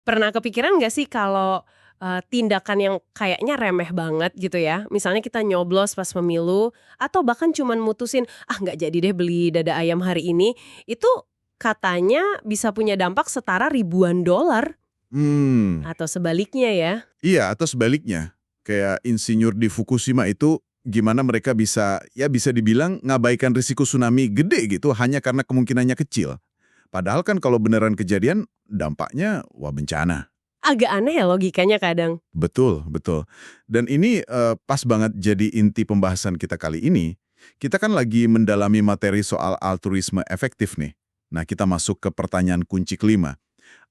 Pernah kepikiran nggak sih kalau, tindakan yang kayaknya remeh banget gitu ya, misalnya kita nyoblos pas pemilu, atau bahkan cuman mutusin, "Ah nggak jadi deh beli dada ayam hari ini," itu katanya bisa punya dampak setara ribuan dolar, Hmm, atau sebaliknya ya. iya atau sebaliknya. Kayak insinyur di Fukushima itu gimana mereka bisa, ya bisa dibilang ngabaikan risiko tsunami gede gitu hanya karena kemungkinannya kecil. Padahal kan kalau beneran kejadian, dampaknya wah bencana. Agak aneh ya logikanya kadang. Betul, betul. Dan ini pas banget jadi inti pembahasan kita kali ini. Kita kan lagi mendalami materi soal altruisme efektif nih. Nah, kita masuk ke pertanyaan kunci kelima.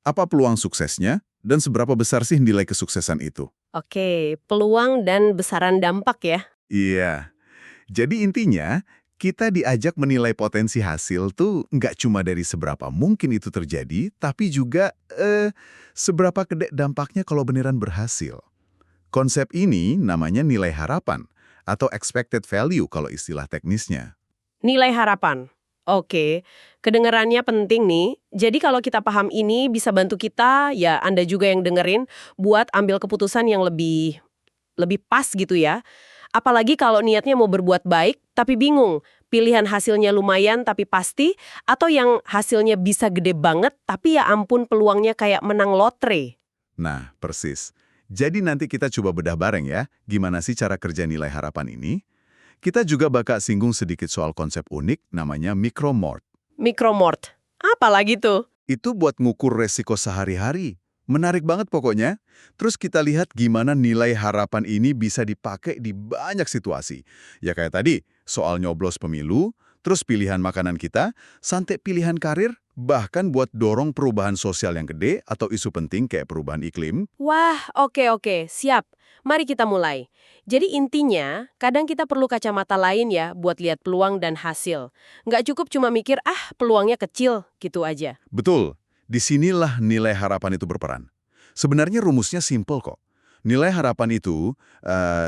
Apa peluang suksesnya dan seberapa besar sih nilai kesuksesan itu? Oke, peluang dan besaran dampak ya. Iya. Jadi intinya, kita diajak menilai potensi hasil tuh nggak cuma dari seberapa mungkin itu terjadi, tapi juga seberapa gede dampaknya kalau beneran berhasil. Konsep ini namanya nilai harapan atau expected value kalau istilah teknisnya. Nilai harapan. Oke, kedengarannya penting nih. Jadi kalau kita paham ini bisa bantu kita, ya Anda juga yang dengerin, buat ambil keputusan yang lebih lebih pas gitu ya. Apalagi kalau niatnya mau berbuat baik, tapi bingung. Pilihan hasilnya lumayan tapi pasti, atau yang hasilnya bisa gede banget, tapi ya ampun peluangnya kayak menang lotre. Nah, persis. Jadi nanti kita coba bedah bareng ya, gimana sih cara kerja nilai harapan ini? Kita juga bakal singgung sedikit soal konsep unik namanya micromort. Micromort. Apalagi tuh? Itu buat ngukur resiko sehari-hari. Menarik banget pokoknya. Terus kita lihat gimana nilai harapan ini bisa dipakai di banyak situasi. Ya kayak tadi, soal nyoblos pemilu, terus pilihan makanan kita, sampai pilihan karir, bahkan buat dorong perubahan sosial yang gede atau isu penting kayak perubahan iklim. Wah, oke, siap. Mari kita mulai. Jadi intinya, kadang kita perlu kacamata lain ya buat lihat peluang dan hasil. Nggak cukup cuma mikir, ah peluangnya kecil, gitu aja. Betul, disinilah nilai harapan itu berperan. Sebenarnya rumusnya simpel kok. Nilai harapan itu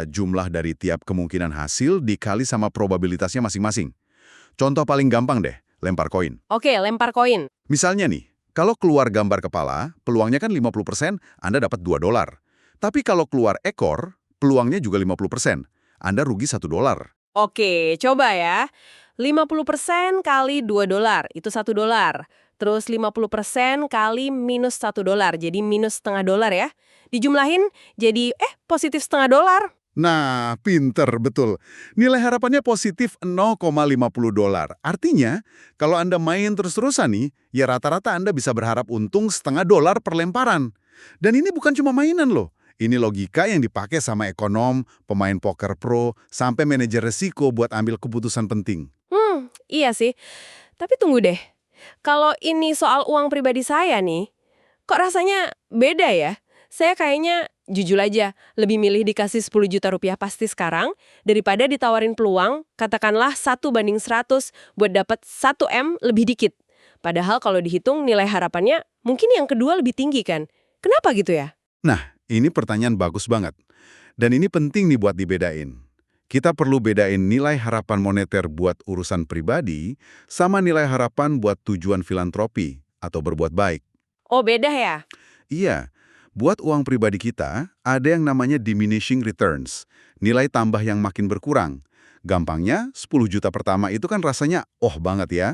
jumlah dari tiap kemungkinan hasil dikali sama probabilitasnya masing-masing. Contoh paling gampang deh, lempar koin. Oke, lempar koin. Misalnya nih, kalau keluar gambar kepala, peluangnya kan 50%, Anda dapat $2. Tapi kalau keluar ekor, peluangnya juga 50%. Anda rugi $1. Oke, coba ya. 50% kali 2 dolar, itu 1 dolar. Terus 50% kali minus 1 dolar, jadi minus setengah dolar ya. Dijumlahin jadi, positif setengah dolar. Nah, pinter, betul. Nilai harapannya positif $0,50. Artinya, kalau Anda main terus-terusan nih, ya rata-rata Anda bisa berharap untung setengah dolar per lemparan. Dan ini bukan cuma mainan loh. Ini logika yang dipakai sama ekonom, pemain poker pro, sampai manajer resiko buat ambil keputusan penting. Iya sih. Tapi tunggu deh. Kalau ini soal uang pribadi saya nih, kok rasanya beda ya? Saya kayaknya, jujur aja, lebih milih dikasih 10 juta rupiah pasti sekarang, daripada ditawarin peluang, katakanlah 1 banding 100 buat dapat 1 M lebih dikit. Padahal kalau dihitung nilai harapannya, mungkin yang kedua lebih tinggi kan? Kenapa gitu ya? Nah, ini pertanyaan bagus banget. Dan ini penting nih buat dibedain. Kita perlu bedain nilai harapan moneter buat urusan pribadi sama nilai harapan buat tujuan filantropi atau berbuat baik. Oh beda ya? Iya, buat uang pribadi kita ada yang namanya diminishing returns, nilai tambah yang makin berkurang. Gampangnya, 10 juta pertama itu kan rasanya oh banget ya.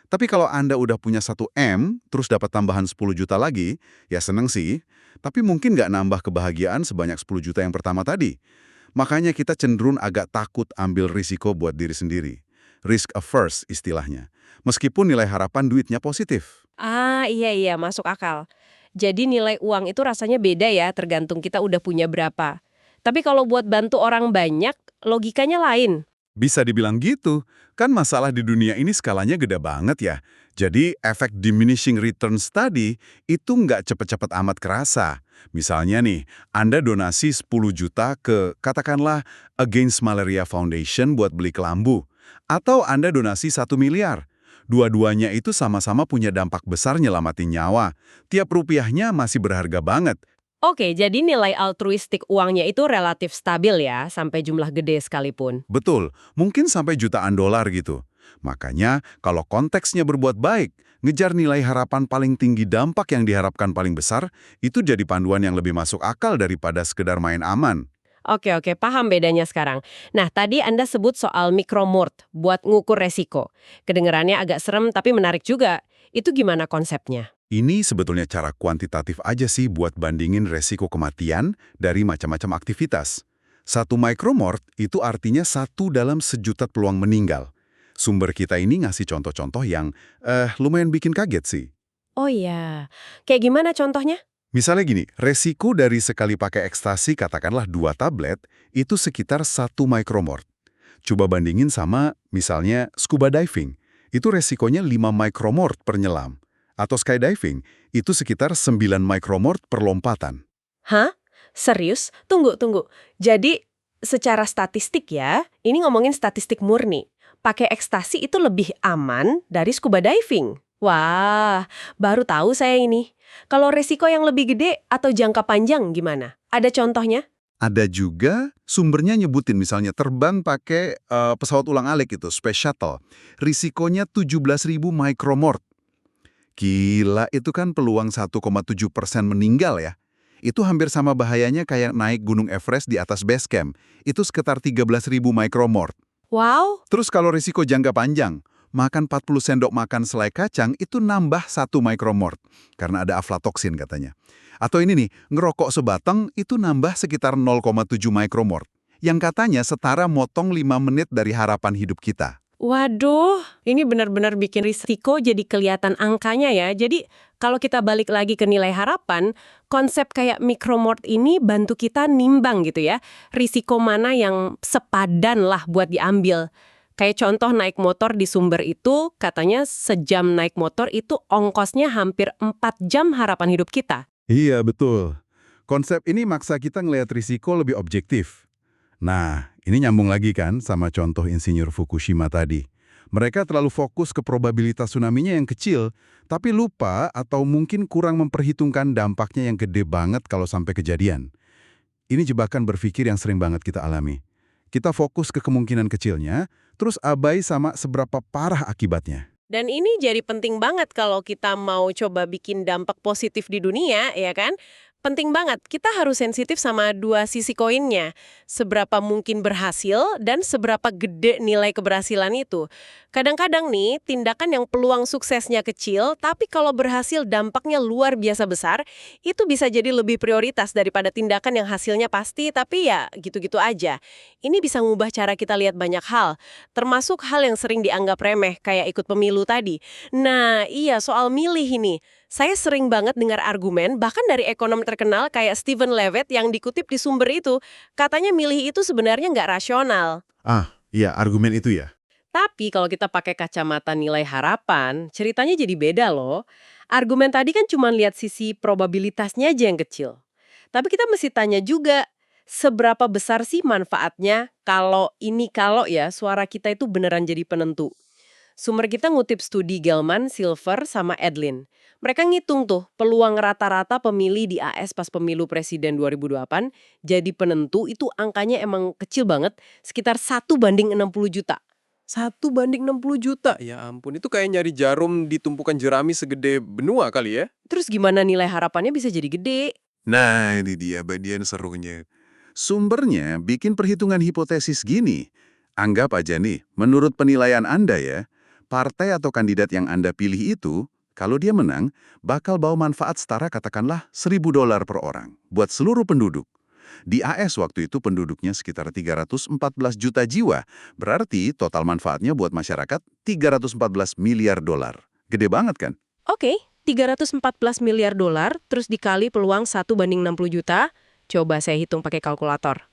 Tapi kalau Anda udah punya 1 M, terus dapat tambahan 10 juta lagi, ya seneng sih. Tapi mungkin nggak nambah kebahagiaan sebanyak 10 juta yang pertama tadi. Makanya kita cenderung agak takut ambil risiko buat diri sendiri. Risk averse istilahnya. Meskipun nilai harapan duitnya positif. Ah iya, masuk akal. Jadi nilai uang itu rasanya beda ya, tergantung kita udah punya berapa. Tapi kalau buat bantu orang banyak, logikanya lain. Bisa dibilang gitu, kan masalah di dunia ini skalanya gede banget ya. Jadi efek diminishing returns tadi itu nggak cepet-cepet amat kerasa. Misalnya nih, Anda donasi 10 juta ke katakanlah Against Malaria Foundation buat beli kelambu. Atau Anda donasi 1 miliar. Dua-duanya itu sama-sama punya dampak besar nyelamatin nyawa. Tiap rupiahnya masih berharga banget. Oke, jadi nilai altruistik uangnya itu relatif stabil ya, sampai jumlah gede sekalipun. Betul, mungkin sampai jutaan dolar gitu. Makanya, kalau konteksnya berbuat baik, Ngejar nilai harapan paling tinggi, dampak yang diharapkan paling besar, itu jadi panduan yang lebih masuk akal daripada sekedar main aman. Oke, oke, paham bedanya sekarang. Nah, tadi Anda sebut soal mikromort buat ngukur resiko. Kedengarannya agak serem tapi menarik juga. Itu gimana konsepnya? Ini sebetulnya cara kuantitatif aja sih buat bandingin resiko kematian dari macam-macam aktivitas. Satu micromort itu artinya 1 dalam 1 juta peluang meninggal. Sumber kita ini ngasih contoh-contoh yang lumayan bikin kaget sih. Oh iya, kayak gimana contohnya? Misalnya gini, resiko dari sekali pakai ekstasi katakanlah 2 tablet itu sekitar 1 micromort. Coba bandingin sama misalnya scuba diving, itu resikonya 5 micromort per nyelam. Atau skydiving, itu sekitar 9 micromort per lompatan. Hah? Serius? Tunggu, tunggu. Jadi, secara statistik ya, ini ngomongin statistik murni. Pakai ekstasi itu lebih aman dari scuba diving. Wah, baru tahu saya ini. Kalau resiko yang lebih gede atau jangka panjang gimana? Ada contohnya? Ada juga sumbernya nyebutin misalnya terbang pakai pesawat ulang-alik itu, Space Shuttle. Risikonya 17.000 micromort. Gila, itu kan peluang 1,7% meninggal ya. Itu hampir sama bahayanya kayak naik Gunung Everest di atas base camp. Itu sekitar 13.000 micromort. Wow, Terus kalau risiko jangka panjang, makan 40 sendok makan selai kacang itu nambah 1 micromort. Karena ada aflatoksin katanya. Atau ini nih, ngerokok sebatang itu nambah sekitar 0,7 micromort. Yang katanya setara motong 5 menit dari harapan hidup kita. waduh, ini benar-benar bikin risiko jadi kelihatan angkanya ya. Jadi, kalau kita balik lagi ke nilai harapan, konsep kayak mikromort ini bantu kita nimbang gitu ya. Risiko mana yang sepadan lah buat diambil. Kayak contoh naik motor di Sumber itu, katanya sejam naik motor itu ongkosnya hampir 4 jam harapan hidup kita. Iya, betul. Konsep ini maksa kita ngelihat risiko lebih objektif. Nah, ini nyambung lagi kan sama contoh insinyur Fukushima tadi. Mereka terlalu fokus ke probabilitas tsunami-nya yang kecil, tapi lupa atau mungkin kurang memperhitungkan dampaknya yang gede banget kalau sampai kejadian. Ini jebakan berpikir yang sering banget kita alami. Kita fokus ke kemungkinan kecilnya, terus abai sama seberapa parah akibatnya. Dan ini jadi penting banget kalau kita mau coba bikin dampak positif di dunia, ya kan? Penting banget, kita harus sensitif sama dua sisi koinnya. Seberapa mungkin berhasil dan seberapa gede nilai keberhasilan itu. Kadang-kadang nih, tindakan yang peluang suksesnya kecil, tapi kalau berhasil dampaknya luar biasa besar, itu bisa jadi lebih prioritas daripada tindakan yang hasilnya pasti, tapi ya gitu-gitu aja. Ini bisa ngubah cara kita lihat banyak hal, termasuk hal yang sering dianggap remeh, kayak ikut pemilu tadi. Nah, iya soal milih ini. Saya sering banget dengar argumen, bahkan dari ekonom terkenal kayak Steven Levitt yang dikutip di Sumber itu, katanya milih itu sebenarnya nggak rasional. Ah, iya, argumen itu ya. Tapi kalau kita pakai kacamata nilai harapan, ceritanya jadi beda loh. Argumen tadi kan cuma lihat sisi probabilitasnya aja yang kecil. Tapi kita mesti tanya juga, seberapa besar sih manfaatnya kalau ya suara kita itu beneran jadi penentu. Sumber kita ngutip studi Gelman, Silver, sama Edlin. Mereka ngitung tuh peluang rata-rata pemilih di AS pas pemilu presiden 2008 jadi penentu itu angkanya emang kecil banget, sekitar 1:60 juta. 1:60 juta? Ya ampun, itu kayak nyari jarum di tumpukan jerami segede benua kali ya? Terus gimana nilai harapannya bisa jadi gede? Nah, ini dia bagian serunya. Sumbernya bikin perhitungan hipotesis gini. Anggap aja nih, menurut penilaian Anda ya, partai atau kandidat yang Anda pilih itu, kalau dia menang, bakal bawa manfaat setara katakanlah $1.000 per orang buat seluruh penduduk. Di AS waktu itu penduduknya sekitar 314 juta jiwa, berarti total manfaatnya buat masyarakat 314 miliar dolar. Gede banget kan? Oke, 314 miliar dolar terus dikali peluang 1:60 juta. Coba saya hitung pakai kalkulator.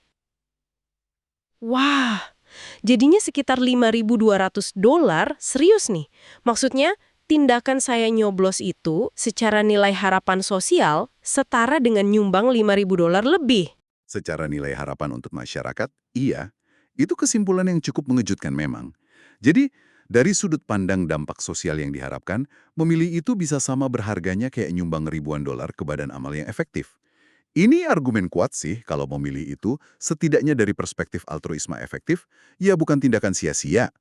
Wah, jadinya sekitar 5.200 dolar, serius nih. Maksudnya, tindakan saya nyoblos itu secara nilai harapan sosial setara dengan nyumbang 5.000 dolar lebih. Secara nilai harapan untuk masyarakat, iya. Itu kesimpulan yang cukup mengejutkan memang. Jadi, dari sudut pandang dampak sosial yang diharapkan, memilih itu bisa sama berharganya kayak nyumbang ribuan dolar ke badan amal yang efektif. Ini argumen kuat sih kalau memilih itu, setidaknya dari perspektif altruisme efektif, ya bukan tindakan sia-sia.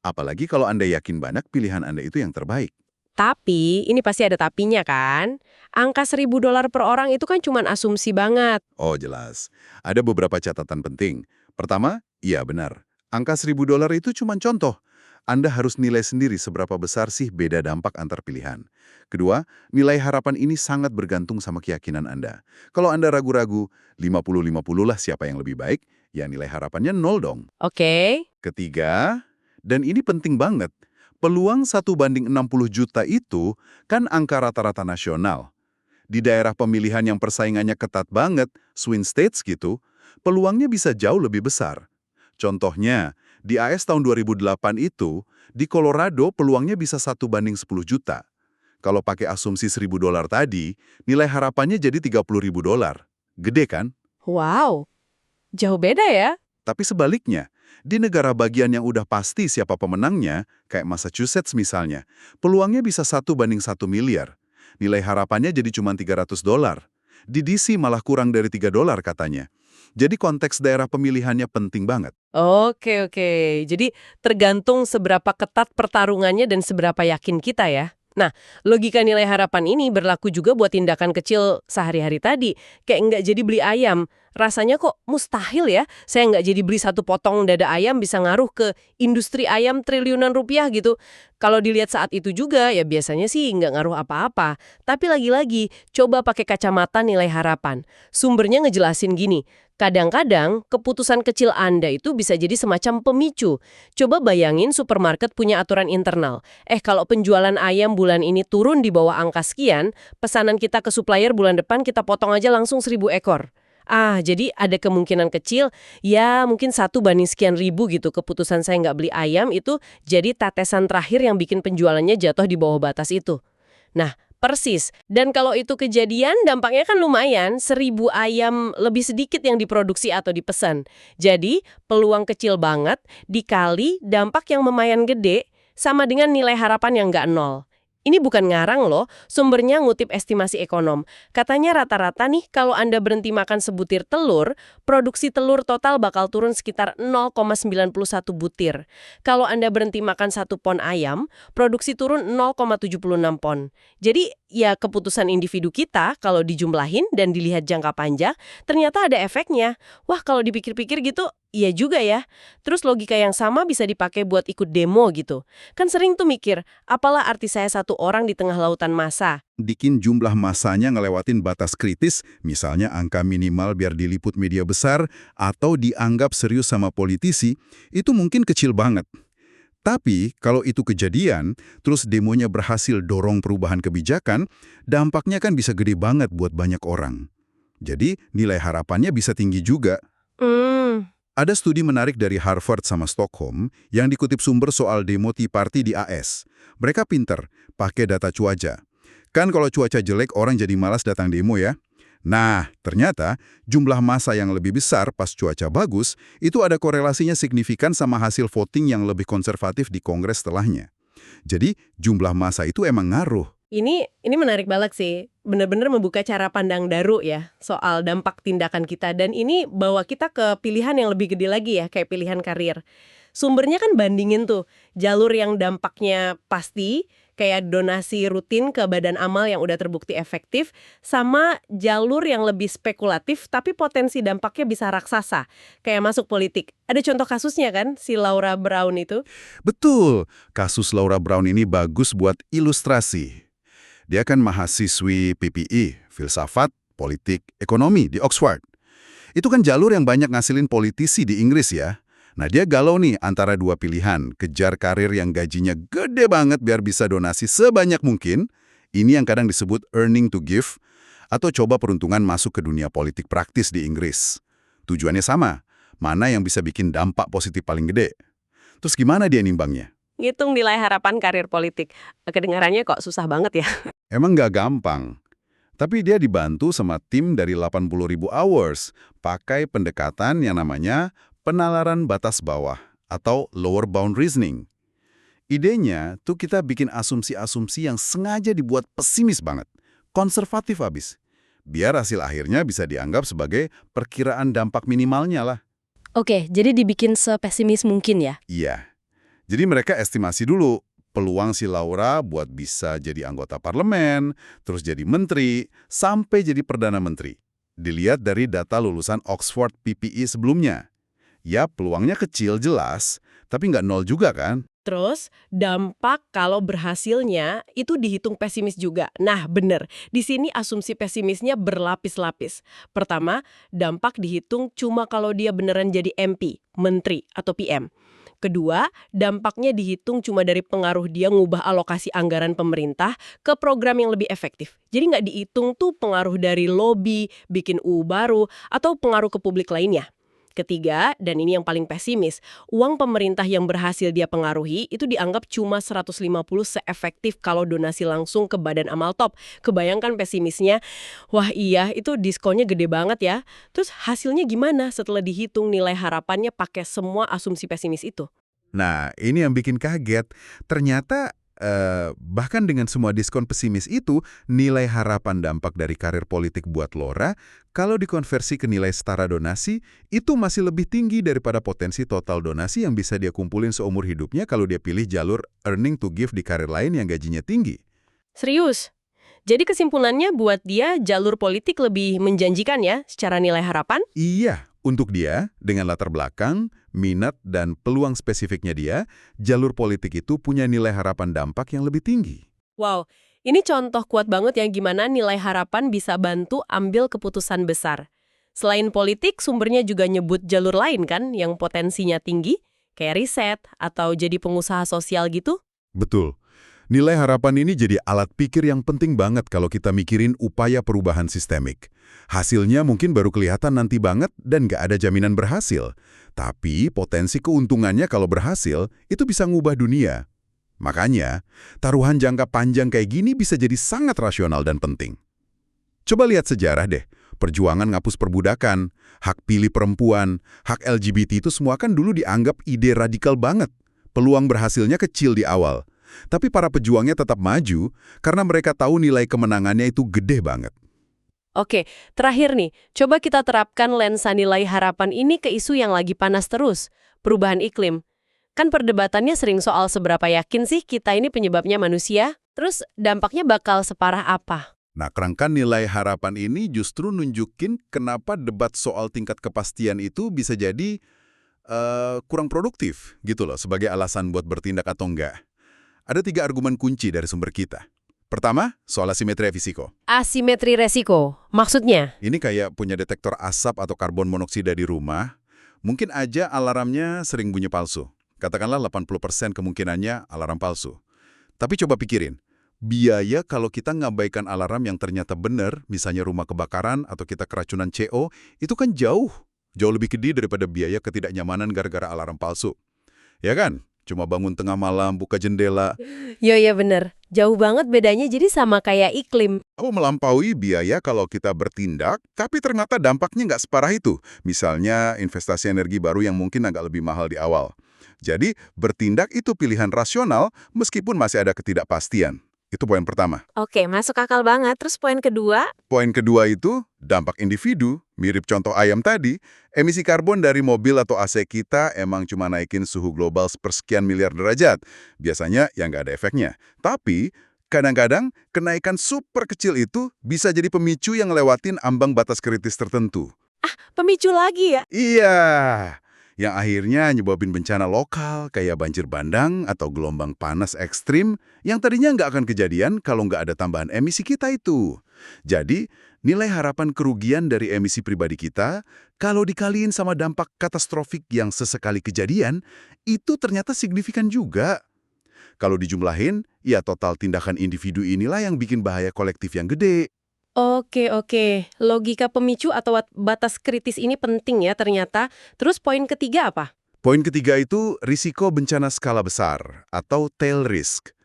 Apalagi kalau Anda yakin banyak pilihan Anda itu yang terbaik. Tapi, ini pasti ada tapinya kan? Angka $1.000 per orang itu kan cuman asumsi banget. Oh, jelas. Ada beberapa catatan penting. Pertama, iya benar. Angka $1.000 itu cuma contoh. Anda harus nilai sendiri seberapa besar sih beda dampak antar pilihan. Kedua, nilai harapan ini sangat bergantung sama keyakinan Anda. Kalau Anda ragu-ragu, 50-50 lah siapa yang lebih baik, ya nilai harapannya 0 dong. Oke. Ketiga, dan ini penting banget, peluang 1:60 juta itu kan angka rata-rata nasional. Di daerah pemilihan yang persaingannya ketat banget, swing states gitu, peluangnya bisa jauh lebih besar. Contohnya, di AS tahun 2008 itu, di Colorado peluangnya bisa 1:10 juta. Kalau pakai asumsi $1.000 tadi, nilai harapannya jadi $30.000. Gede kan? Wow, jauh beda ya? Tapi sebaliknya, di negara bagian yang udah pasti siapa pemenangnya, kayak Massachusetts misalnya, peluangnya bisa 1:1 miliar. Nilai harapannya jadi cuma $300. Di DC malah kurang dari $3 katanya. Jadi konteks daerah pemilihannya penting banget. Oke, oke. Jadi tergantung seberapa ketat pertarungannya dan seberapa yakin kita ya. Nah, logika nilai harapan ini berlaku juga buat tindakan kecil sehari-hari tadi. Kayak nggak jadi beli ayam. Rasanya kok mustahil ya, saya nggak jadi beli satu potong dada ayam bisa ngaruh ke industri ayam triliunan rupiah gitu. Kalau dilihat saat itu juga, ya biasanya sih nggak ngaruh apa-apa. Tapi lagi-lagi, coba pakai kacamata nilai harapan. Sumbernya ngejelasin gini, kadang-kadang keputusan kecil Anda itu bisa jadi semacam pemicu. Coba bayangin supermarket punya aturan internal. Kalau penjualan ayam bulan ini turun di bawah angka sekian, pesanan kita ke supplier bulan depan kita potong aja langsung 1.000 ekor. Jadi ada kemungkinan kecil, ya mungkin 1/sekian ribu gitu keputusan saya nggak beli ayam itu jadi tetesan terakhir yang bikin penjualannya jatuh di bawah batas itu. Nah, persis. Dan kalau itu kejadian, dampaknya kan lumayan, 1.000 ayam lebih sedikit yang diproduksi atau dipesan. Jadi, peluang kecil banget dikali dampak yang lumayan gede sama dengan nilai harapan yang nggak nol. Ini bukan ngarang loh, sumbernya ngutip estimasi ekonom. Katanya rata-rata nih kalau Anda berhenti makan sebutir telur, produksi telur total bakal turun sekitar 0,91 butir. Kalau Anda berhenti makan 1 pon ayam, produksi turun 0,76 pon. Jadi ya keputusan individu kita kalau dijumlahin dan dilihat jangka panjang, ternyata ada efeknya. Wah kalau dipikir-pikir gitu, iya juga ya. Terus logika yang sama bisa dipakai buat ikut demo gitu. Kan sering tuh mikir, apalah arti saya satu orang di tengah lautan massa? Bikin jumlah masanya ngelewatin batas kritis, misalnya angka minimal biar diliput media besar atau dianggap serius sama politisi, itu mungkin kecil banget. Tapi kalau itu kejadian, terus demonya berhasil dorong perubahan kebijakan, dampaknya kan bisa gede banget buat banyak orang. Jadi nilai harapannya bisa tinggi juga. Ada studi menarik dari Harvard sama Stockholm yang dikutip sumber soal demo Tea Party di AS. Mereka pinter, pakai data cuaca. Kan kalau cuaca jelek orang jadi malas datang demo ya. Nah, ternyata jumlah massa yang lebih besar pas cuaca bagus itu ada korelasinya signifikan sama hasil voting yang lebih konservatif di Kongres setelahnya. Jadi jumlah massa itu emang ngaruh. Ini menarik banget sih. Benar-benar membuka cara pandang Daru ya soal dampak tindakan kita. Dan ini bawa kita ke pilihan yang lebih gede lagi ya, kayak pilihan karir. Sumbernya kan bandingin tuh, jalur yang dampaknya pasti, kayak donasi rutin ke badan amal yang udah terbukti efektif, sama jalur yang lebih spekulatif tapi potensi dampaknya bisa raksasa, kayak masuk politik. Ada contoh kasusnya kan, si Laura Brown itu? Betul, kasus Laura Brown ini bagus buat ilustrasi. Dia kan mahasiswi PPI, Filsafat, Politik, Ekonomi di Oxford. Itu kan jalur yang banyak ngasilin politisi di Inggris ya. Nah dia galau nih antara dua pilihan, kejar karir yang gajinya gede banget biar bisa donasi sebanyak mungkin, ini yang kadang disebut earning to give, atau coba peruntungan masuk ke dunia politik praktis di Inggris. Tujuannya sama, mana yang bisa bikin dampak positif paling gede. Terus gimana dia nimbangnya? Ngitung nilai harapan karir politik. Kedengarannya kok susah banget ya. Emang nggak gampang. Tapi dia dibantu sama tim dari 80.000 hours, pakai pendekatan yang namanya penalaran batas bawah atau lower bound reasoning. Idenya tuh kita bikin asumsi-asumsi yang sengaja dibuat pesimis banget, konservatif abis. Biar hasil akhirnya bisa dianggap sebagai perkiraan dampak minimalnya lah. Oke, jadi dibikin sepesimis mungkin ya? Iya. Jadi mereka estimasi dulu Peluang si Laura buat bisa jadi anggota parlemen, terus jadi menteri, sampai jadi perdana menteri. Dilihat dari data lulusan Oxford PPE sebelumnya. Ya, peluangnya kecil jelas, tapi nggak nol juga kan? Terus, dampak kalau berhasilnya itu dihitung pesimis juga. Nah, bener. Di sini asumsi pesimisnya berlapis-lapis. Pertama, dampak dihitung cuma kalau dia beneran jadi MP, menteri, atau PM. Kedua, dampaknya dihitung cuma dari pengaruh dia ngubah alokasi anggaran pemerintah ke program yang lebih efektif. Jadi nggak dihitung tuh pengaruh dari lobby, bikin UU baru, atau pengaruh ke publik lainnya. Ketiga, dan ini yang paling pesimis, uang pemerintah yang berhasil dia pengaruhi itu dianggap cuma 150 seefektif kalau donasi langsung ke Badan Amal Top. Kebayangkan pesimisnya, wah iya itu diskonnya gede banget ya. Terus hasilnya gimana setelah dihitung nilai harapannya pakai semua asumsi pesimis itu? Nah, ini yang bikin kaget. Ternyata, bahkan dengan semua diskon pesimis itu, nilai harapan dampak dari karir politik buat Laura, kalau dikonversi ke nilai setara donasi, itu masih lebih tinggi daripada potensi total donasi yang bisa dia kumpulin seumur hidupnya kalau dia pilih jalur earning to give di karir lain yang gajinya tinggi. Serius? Jadi kesimpulannya buat dia jalur politik lebih menjanjikan ya secara nilai harapan? Iya, untuk dia, dengan latar belakang, minat, dan peluang spesifiknya dia, jalur politik itu punya nilai harapan dampak yang lebih tinggi. Wow, ini contoh kuat banget ya gimana nilai harapan bisa bantu ambil keputusan besar. Selain politik, sumbernya juga nyebut jalur lain kan yang potensinya tinggi, kayak riset atau jadi pengusaha sosial gitu? Betul. Nilai harapan ini jadi alat pikir yang penting banget kalau kita mikirin upaya perubahan sistemik. Hasilnya mungkin baru kelihatan nanti banget dan nggak ada jaminan berhasil. Tapi potensi keuntungannya kalau berhasil, itu bisa ngubah dunia. Makanya, taruhan jangka panjang kayak gini bisa jadi sangat rasional dan penting. Coba lihat sejarah deh. Perjuangan ngapus perbudakan, hak pilih perempuan, hak LGBT itu semua kan dulu dianggap ide radikal banget. Peluang berhasilnya kecil di awal. Tapi para pejuangnya tetap maju karena mereka tahu nilai kemenangannya itu gede banget. Oke, terakhir nih, coba kita terapkan lensa nilai harapan ini ke isu yang lagi panas terus, perubahan iklim. Kan perdebatannya sering soal seberapa yakin sih kita ini penyebabnya manusia, terus dampaknya bakal separah apa? Nah, kerangka nilai harapan ini justru nunjukin kenapa debat soal tingkat kepastian itu bisa jadi kurang produktif gitu loh, sebagai alasan buat bertindak atau enggak. Ada 3 argumen kunci dari sumber kita. Pertama, soal asimetri risiko. Asimetri resiko, maksudnya? Ini kayak punya detektor asap atau karbon monoksida di rumah, mungkin aja alarmnya sering bunyi palsu. Katakanlah 80% kemungkinannya alarm palsu. Tapi coba pikirin, biaya kalau kita ngabaikan alarm yang ternyata benar, misalnya rumah kebakaran atau kita keracunan CO, itu kan jauh lebih gede daripada biaya ketidaknyamanan gara-gara alarm palsu. Ya kan? Cuma bangun tengah malam, buka jendela. Iya bener, jauh banget bedanya jadi sama kayak iklim. Melampaui biaya kalau kita bertindak, tapi ternyata dampaknya nggak separah itu. Misalnya investasi energi baru yang mungkin agak lebih mahal di awal. Jadi, bertindak itu pilihan rasional meskipun masih ada ketidakpastian. Itu poin pertama. Oke, masuk akal banget. Terus poin kedua? Poin kedua itu dampak individu, mirip contoh ayam tadi. Emisi karbon dari mobil atau AC kita emang cuma naikin suhu global sepersekian miliar derajat. Biasanya ya nggak ada efeknya. Tapi kadang-kadang kenaikan super kecil itu bisa jadi pemicu yang ngelewatin ambang batas kritis tertentu. Pemicu lagi ya? Iya, yang akhirnya nyebabin bencana lokal kayak banjir bandang atau gelombang panas ekstrim yang tadinya nggak akan kejadian kalau nggak ada tambahan emisi kita itu. Jadi, nilai harapan kerugian dari emisi pribadi kita, kalau dikaliin sama dampak katastrofik yang sesekali kejadian, itu ternyata signifikan juga. Kalau dijumlahin, ya total tindakan individu inilah yang bikin bahaya kolektif yang gede. Oke. Logika pemicu atau batas kritis ini penting ya ternyata. Terus poin ketiga apa? Poin ketiga itu risiko bencana skala besar atau tail risk.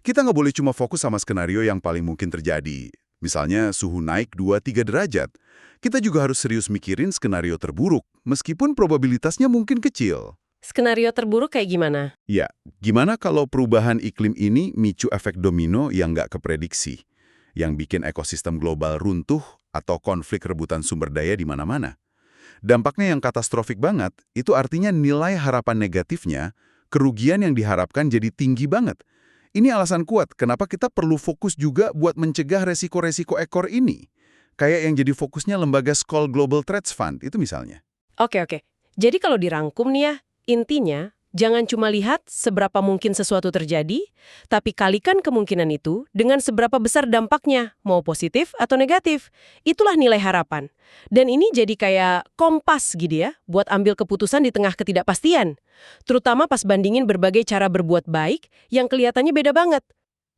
Kita nggak boleh cuma fokus sama skenario yang paling mungkin terjadi. Misalnya suhu naik 2-3 derajat. Kita juga harus serius mikirin skenario terburuk, meskipun probabilitasnya mungkin kecil. Skenario terburuk kayak gimana? Ya, gimana kalau perubahan iklim ini micu efek domino yang nggak keprediksi? Yang bikin ekosistem global runtuh atau konflik rebutan sumber daya di mana-mana. Dampaknya yang katastrofik banget, itu artinya nilai harapan negatifnya, kerugian yang diharapkan jadi tinggi banget. Ini alasan kuat kenapa kita perlu fokus juga buat mencegah resiko-resiko ekor ini. Kayak yang jadi fokusnya lembaga Skoll Global Threats Fund, itu misalnya. Oke, oke. Jadi kalau dirangkum nih ya, intinya jangan cuma lihat seberapa mungkin sesuatu terjadi, tapi kalikan kemungkinan itu dengan seberapa besar dampaknya, mau positif atau negatif. Itulah nilai harapan. Dan ini jadi kayak kompas gitu ya, buat ambil keputusan di tengah ketidakpastian. Terutama pas bandingin berbagai cara berbuat baik yang kelihatannya beda banget.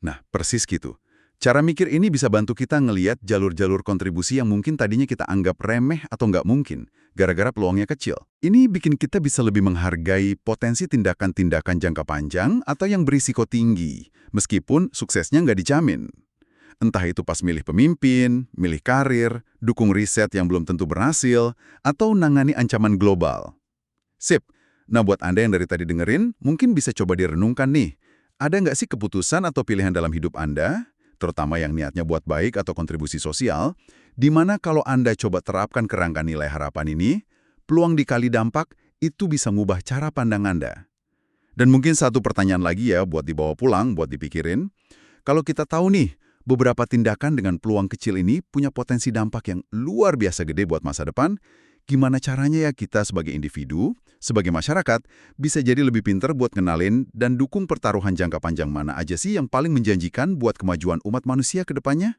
Nah, persis gitu. Cara mikir ini bisa bantu kita ngeliat jalur-jalur kontribusi yang mungkin tadinya kita anggap remeh atau nggak mungkin, gara-gara peluangnya kecil. Ini bikin kita bisa lebih menghargai potensi tindakan-tindakan jangka panjang atau yang berisiko tinggi, meskipun suksesnya nggak dijamin. Entah itu pas milih pemimpin, milih karir, dukung riset yang belum tentu berhasil, atau nangani ancaman global. Sip. Nah, buat Anda yang dari tadi dengerin, mungkin bisa coba direnungkan nih. Ada nggak sih keputusan atau pilihan dalam hidup Anda, terutama yang niatnya buat baik atau kontribusi sosial, di mana kalau Anda coba terapkan kerangka nilai harapan ini, peluang dikali dampak itu bisa ngubah cara pandang Anda. Dan mungkin satu pertanyaan lagi ya buat dibawa pulang, buat dipikirin. Kalau kita tahu nih, beberapa tindakan dengan peluang kecil ini punya potensi dampak yang luar biasa gede buat masa depan, gimana caranya ya kita sebagai individu, sebagai masyarakat, bisa jadi lebih pinter buat kenalin dan dukung pertaruhan jangka panjang mana aja sih yang paling menjanjikan buat kemajuan umat manusia ke depannya?